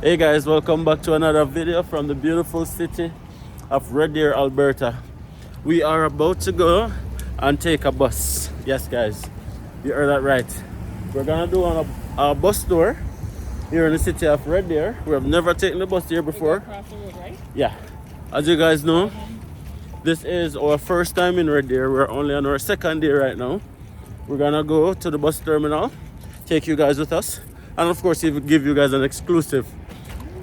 Hey guys, welcome back to another video from the beautiful city of Red Deer, Alberta. We are about to go and take a bus. Yes guys, you heard that right. We're gonna do a bus tour here in the city of Red Deer. We have never taken the bus here before. Across the road, right? Yeah, as you guys know, this is our first time in Red Deer. We're only on our second day right now. We're gonna go to the bus terminal, take you guys with us, and of course give you guys an exclusive.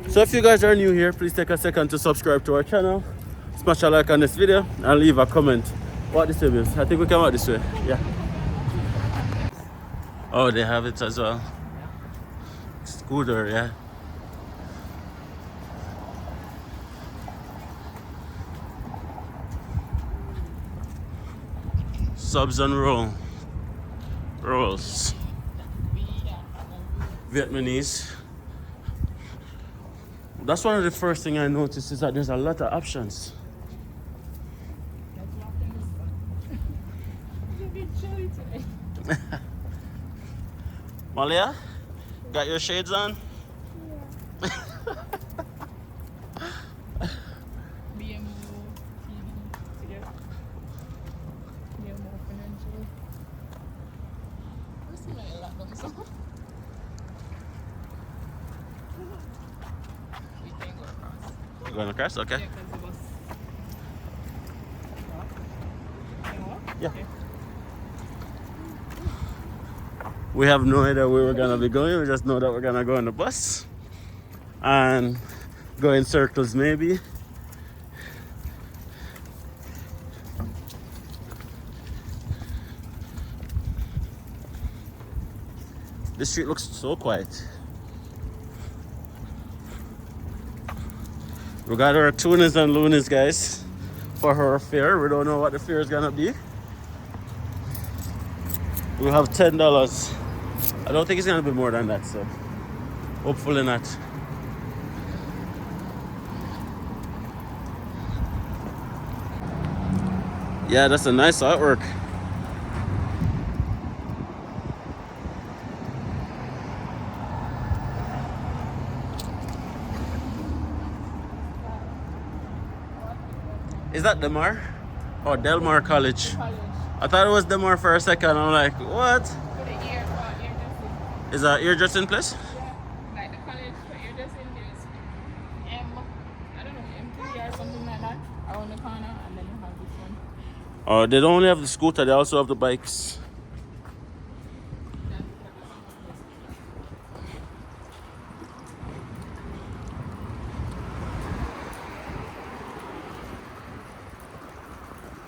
So if you guys are new here, please take a second to subscribe to our channel, smash a like on this video, and leave a comment. What this way is? I think we come out this way. Yeah. Oh, they have it as well. Scooter, yeah. Subs and rolls. Vietnamese. That's one of the first things I noticed is that there's a lot of options. Malia, got your shades on? You're going across? Okay. Yeah. We have no idea where we're gonna be going. We just know that we're gonna go on the bus and go in circles maybe. The street looks so quiet. We got our tunas and loonies, guys, for our fare. We don't know what the fare is gonna be. We have $10. I don't think it's gonna be more than that, so hopefully not. Yeah, that's a nice artwork. Is that Delmar? Or Delmar College? I thought it was Delmar for a second. I'm like, what? For the ear dressing. Is that ear dressing place? Yeah. Like the college for ear dressing, there's I don't know, M3 or something like that around the corner, and then you have this one. Oh, they don't only have the scooter, they also have the bikes.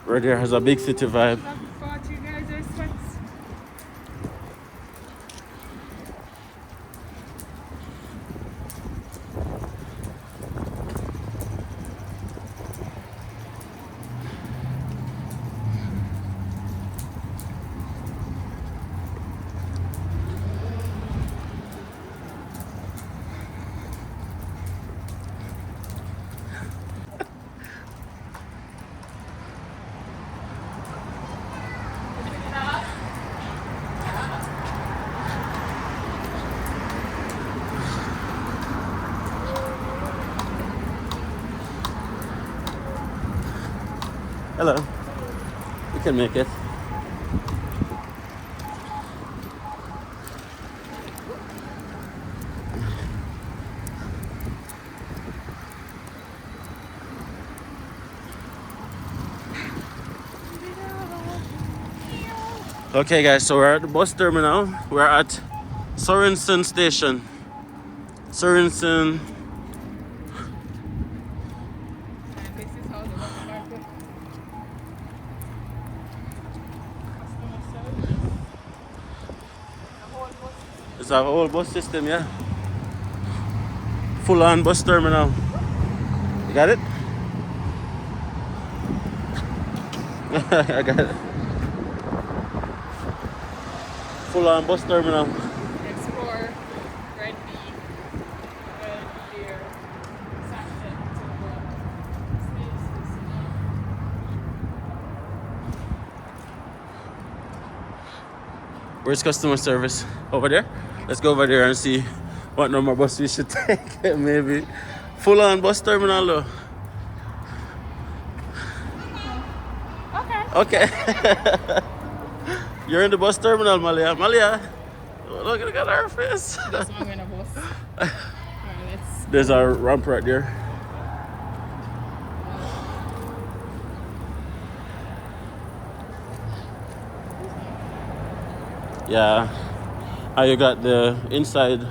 Red Deer has a big city vibe. Hello. We can make it. Okay guys, so we're at the bus terminal. We're at Sorensen Station. Sorensen. It's a whole bus system, yeah. Full on bus terminal. You got it? I got it. Full on bus terminal. Explore, Red Deer, Saskatchewan. Where's customer service? Over there? Let's go over there and see What number bus we should take? Maybe. Full on bus terminal though. Okay. Okay. You're in the bus terminal, Malia. Malia. Look at her face. That's why I'm gonna bus. Alright, let's. There's our ramp right there. Yeah. And you got the inside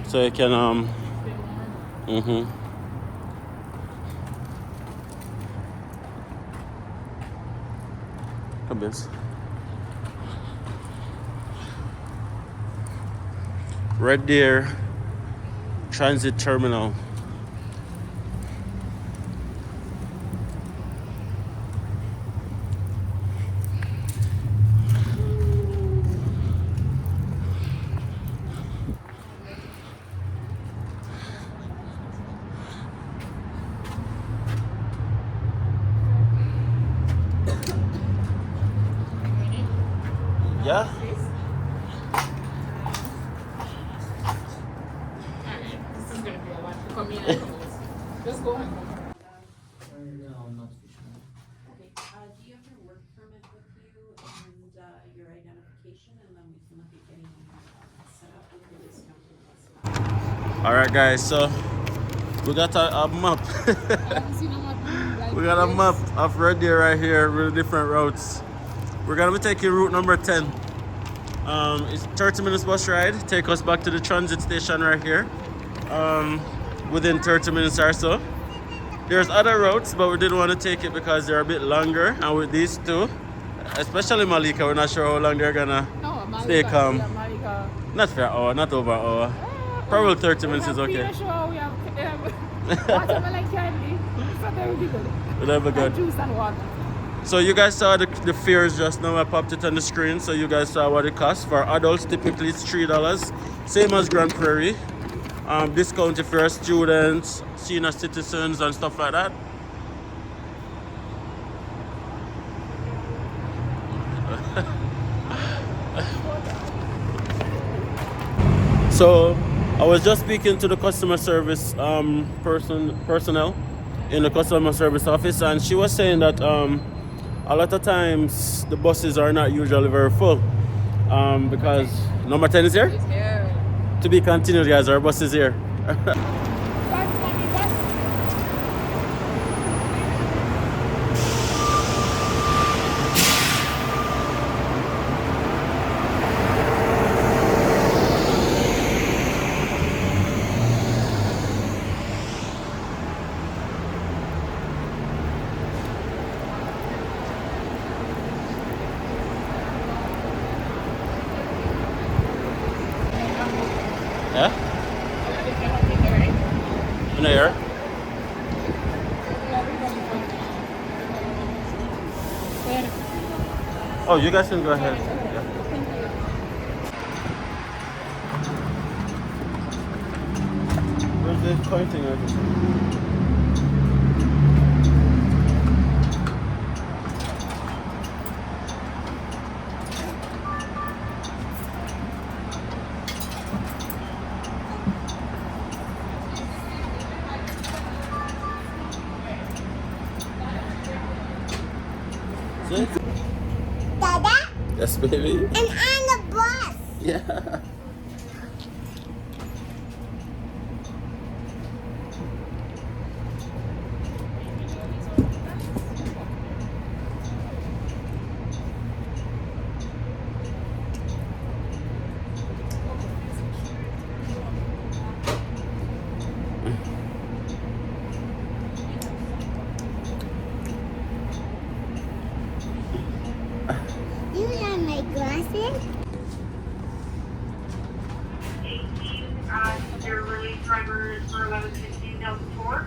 so you can Come this. Right there, transit terminal. Yeah? Alright, this is gonna be a lot to come in and come out. Just go ahead. No, not officially. Okay, do you have your work permit with you and your identification, and then we can look at getting set up with your discounted bus. Alright guys, so we got a map. We got a map of Red Deer right here with different routes. We're gonna be taking route number 10. It's 30 minutes bus ride, take us back to the transit station right here. Within 30 minutes or so. There's other routes, but we didn't want to take it because they're a bit longer. And with these two, especially Malika, we're not sure how long they're gonna stay calm. Not for an hour, not over an hour. Probably 30 minutes is okay. Watermelon candy. So very good. It'll be good. Juice and water. So you guys saw the fares just now. I popped it on the screen, so you guys saw what it costs. For adults, typically it's $3, same as Grand Prairie. Discounted for students, senior citizens, and stuff like that. So I was just speaking to the customer service personnel in the customer service office, and she was saying that a lot of times the buses are not usually very full because number 10 is here. It's here. To be continued, guys. Our bus is here. Bus, mommy, bus. Yeah? In the air? Oh, you guys can go ahead. Yeah. Where's the pointing at? See? Dada, Yes, baby. and on the bus. Yeah. You got my glasses? 18, your release driver is for 11/16/2004.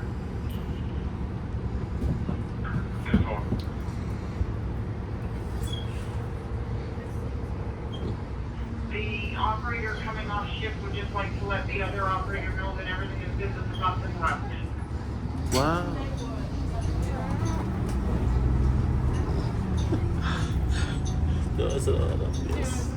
The operator coming off shift would just like to let the other operator know that everything is good, that the bus is left. Wow. That was a lot of this.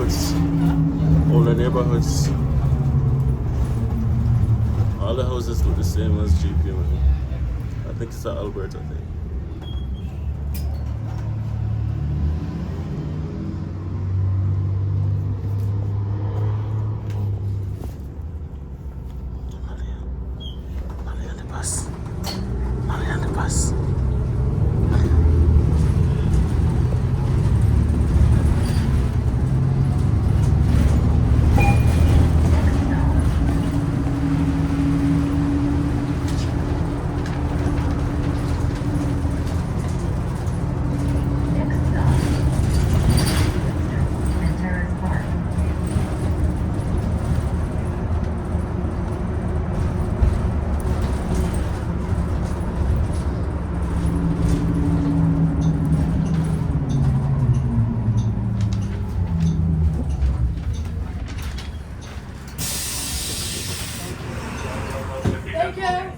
neighborhoods. All the neighborhoods. All the houses look the same as GP, man. I think it's at Alberta, I think. Mali on the bus. Mali on the bus. Thank you.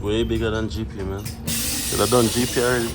Way bigger than GP, man. Should have done GP already.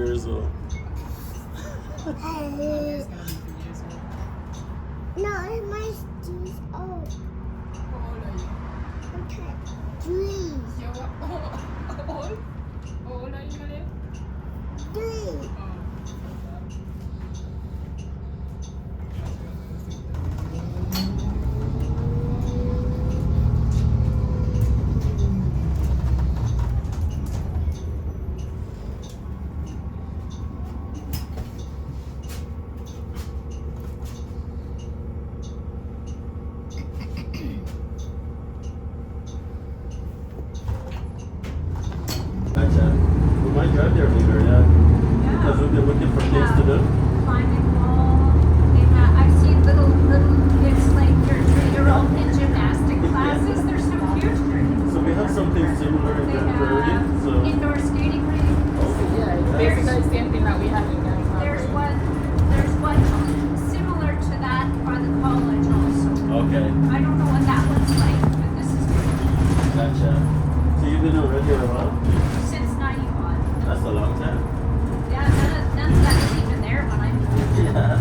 years old. Mother's gonna be 3 years old. No, my teeth old. How old are you? Okay. 3. You're what? How old? How old are you, Malay? 3. Oh. Gotcha. We might drive there later, yeah. Because we'll be looking for things to do. Climbing wall. I've seen little kids like you're all in gymnastic classes. They're so cute. So we have something similar in They Grand Prairie. have So indoor skating rink. Yeah, it's basically the same thing that we have in Grand There's Prairie. one similar to that by the college also. okay, I don't know what that one's like, but this is good. gotcha. So you've been already a while? Since 91. That's a long time. Yeah, none of that was even there when I moved. Yeah.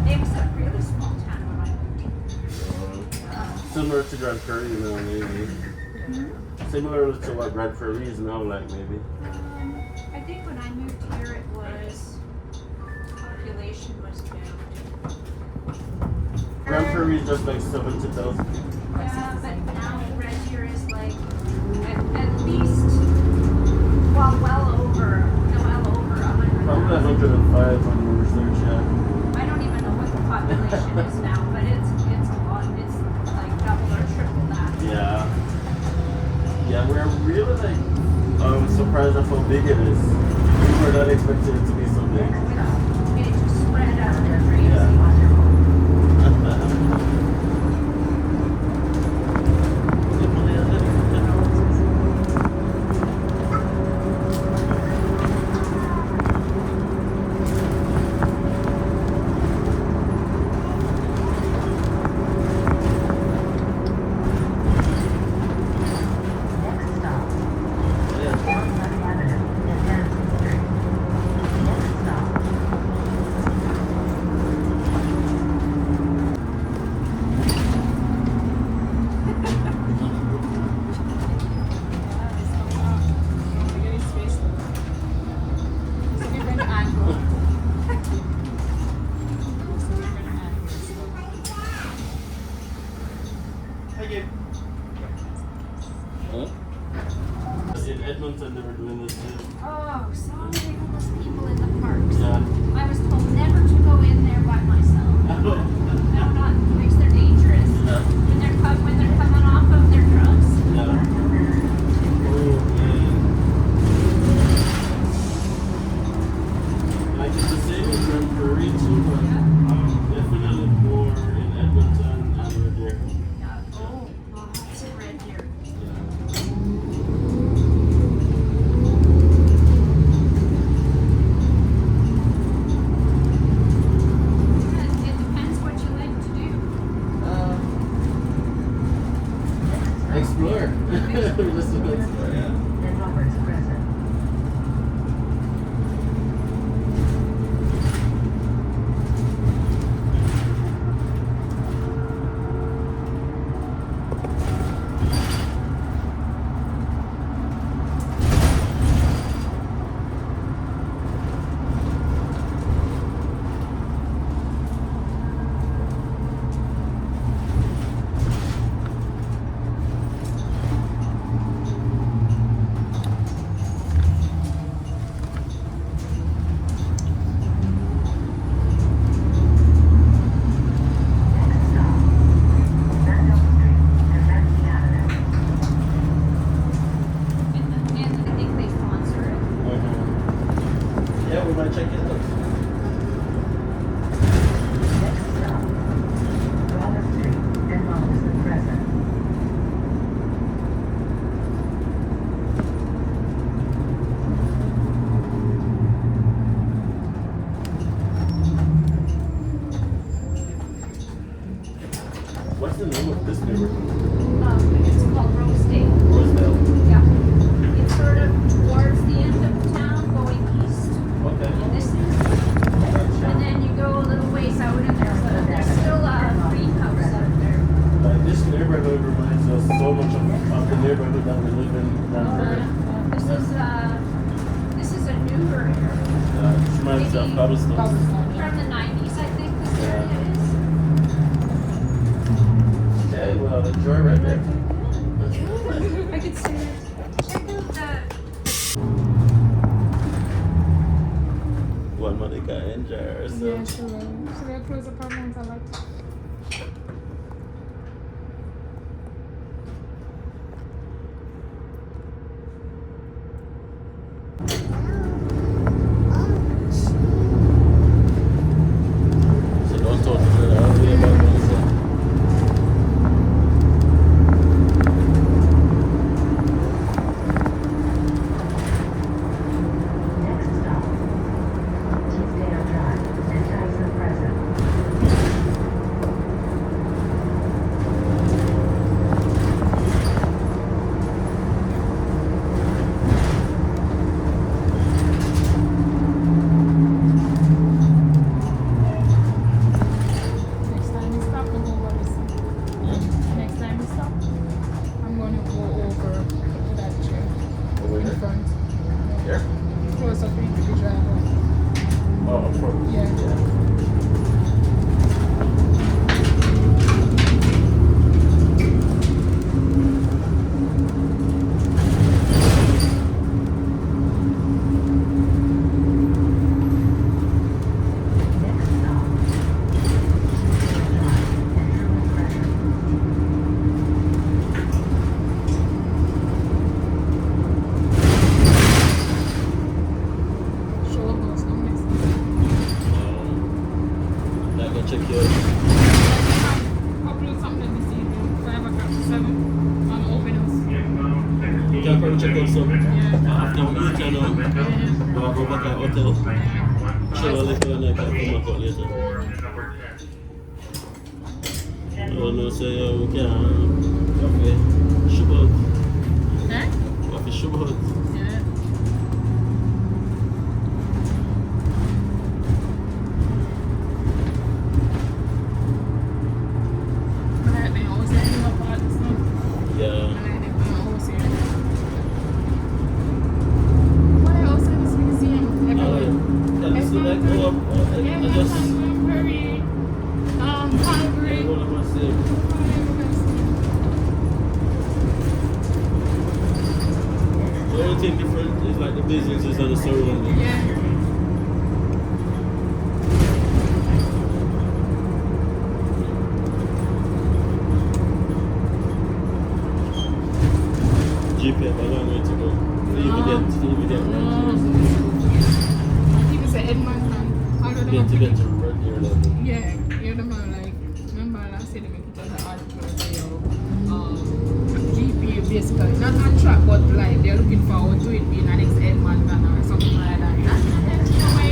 It was a really small town when I moved. Similar to Grand Prairie now, maybe. Similar to what Grand Prairie is now, like maybe. I think when I moved here it was, population was down. Grand Prairie is just like 70,000 people. Yeah, but now Red Deer is like, at least, well over 100. Probably 105 on your research, yeah. I don't even know what the population is now, but it's a lot. It's like double or triple that. Yeah. Yeah, we're really like surprised at how big it is. We were not expecting it to be so big. It just spread out there crazy. Yeah. In Edmonton, they were doing this too. Oh, so many homeless people in the parks. Yeah. I was told never to go in there by myself. No, not because they're dangerous. Yeah. When they're coming off of their drugs. Yeah. Oh, man. Like it's the same in Grand Prairie too, but definitely more in Edmonton and Red Deer. Yeah. Oh, lots in Red Deer. It depends what you like to do. Explore. Let's go explore, yeah. And I think they sponsor it. Yeah, we might check it out. What's the name of this neighborhood? It's called Rosedale. Rosedale. Yeah. It's sort of towards the end of town going east. nights of cobblestone. Cobblestone, yeah. From the 90s, I think this area is. Okay, well, enjoy right there. I could see it. Check out the. One Monica enjoy herself. Yeah, sure. So they'll close the apartment a lot. So don't talk to her all the way back on the side. Next stop, Teasdale Drive, and Tyson Crescent. Next time we stop, we'll go over this. Next time we stop, I'm going to go over to that chair Over in here? front. Here? Close up into the driveway. Oh, up front. Yeah. Next stop, Teasdale Drive, and Truman Crescent. Show up those numbers. Not gonna check your. Upload something this evening, 5 o'clock to 7 on open house. You can come check out some. Yeah. After we eat, you know, Yeah. we'll go back at hotel. Chill a little and I can come back out later. I don't know, say, we can coffee, shubot, Eh? coffee shubot. Yeah. I like the house here in my part, so Yeah. I like the house here. What else is this museum? Can you see like go up? Yeah, I yeah, just. very Calgary. What am I saying? The only thing different is like the businesses and the surroundings. Yeah. GP have a long way to go. To even get right People say Edmonton. How do here. they Get to right here level. Yeah, you know, like, remember last year they make it as an article GPA basically, not on track, but like they're looking forward to it being an ex Edmonton or something like that. That's the way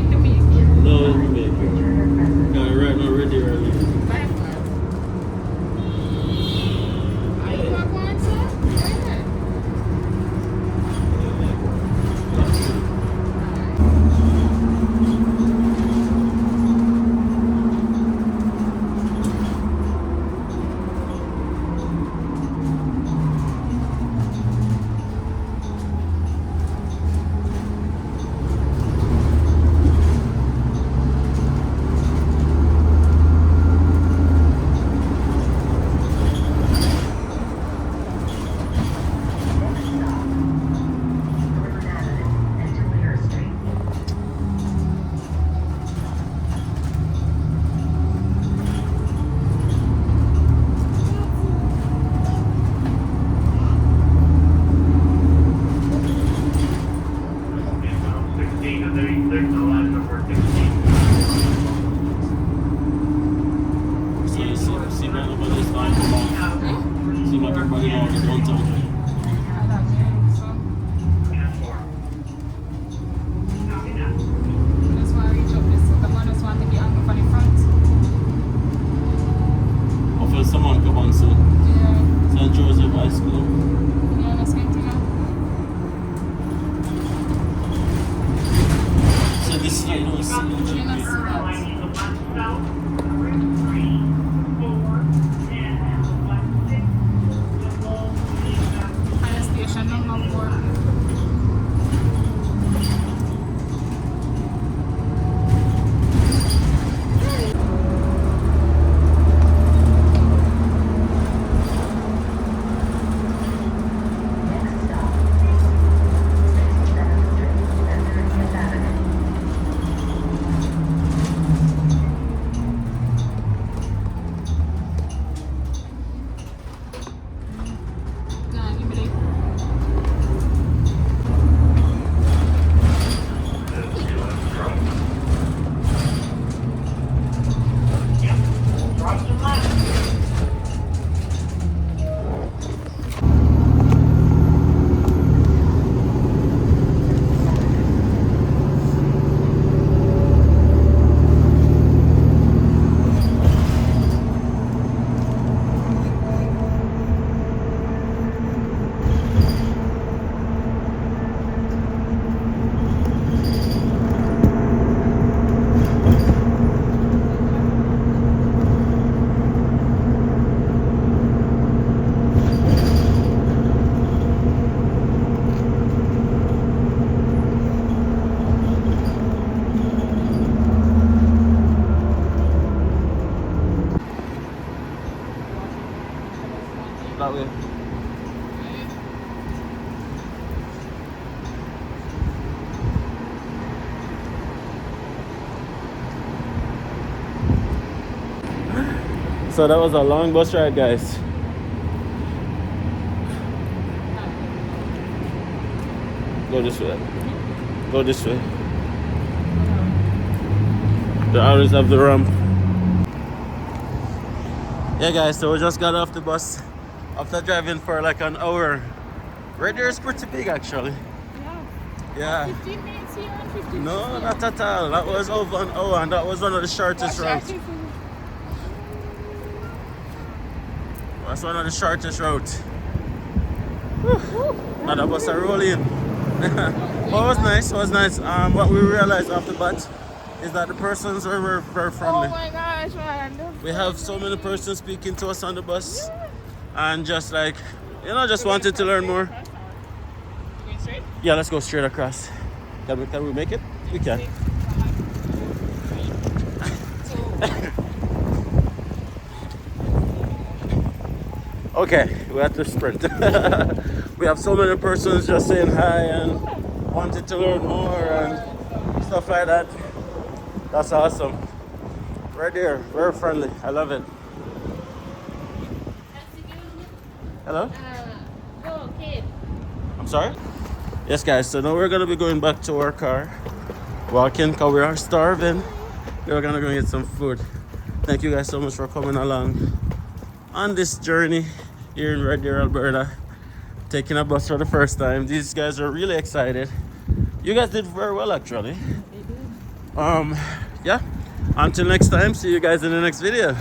in the making. No, we make it. Got it right now, ready early. By far. Are you back one, sir? Yeah. Next stop, Northern Avenue and Toledo Street. So you see right about this line come on. See like everybody on the downtown. That's why I reach up this. The man just want to get angle from the front. Hopefully someone come on soon. Yeah. St. Joseph High School. Yeah, that's good to know. So this is like no see no You know, GP. see that. Fire station number 4. So that was a long bus ride, guys. Go this way. Go this way. They always have the ramp. Yeah, guys, so we just got off the bus after driving for like an hour. Right there is pretty big, actually. Yeah. 15 minutes here and 15 No, minutes not at all. That was over an hour, and that was one of the shortest routes. That's one of the shortest routes. Now the bus are rolling. But it was nice. It was nice. What we realized off the bat is that the persons were very friendly. Oh my gosh, man. We have so many persons speaking to us on the bus, and just like, you know, just wanted to learn more. Going straight? Yeah, let's go straight across. Can we make it? We can. Okay, we have to sprint. We have so many persons just saying hi and wanted to learn more and stuff like that. That's awesome. Right there, very friendly. I love it. Hello? Go, kid. I'm sorry? Yes, guys, so now we're gonna be going back to our car. Walking, because we are starving. We're gonna go get some food. Thank you guys so much for coming along on this journey here in Red Deer, Alberta. Taking a bus for the first time. These guys are really excited. You guys did very well, actually. Yeah. Until next time, see you guys in the next video.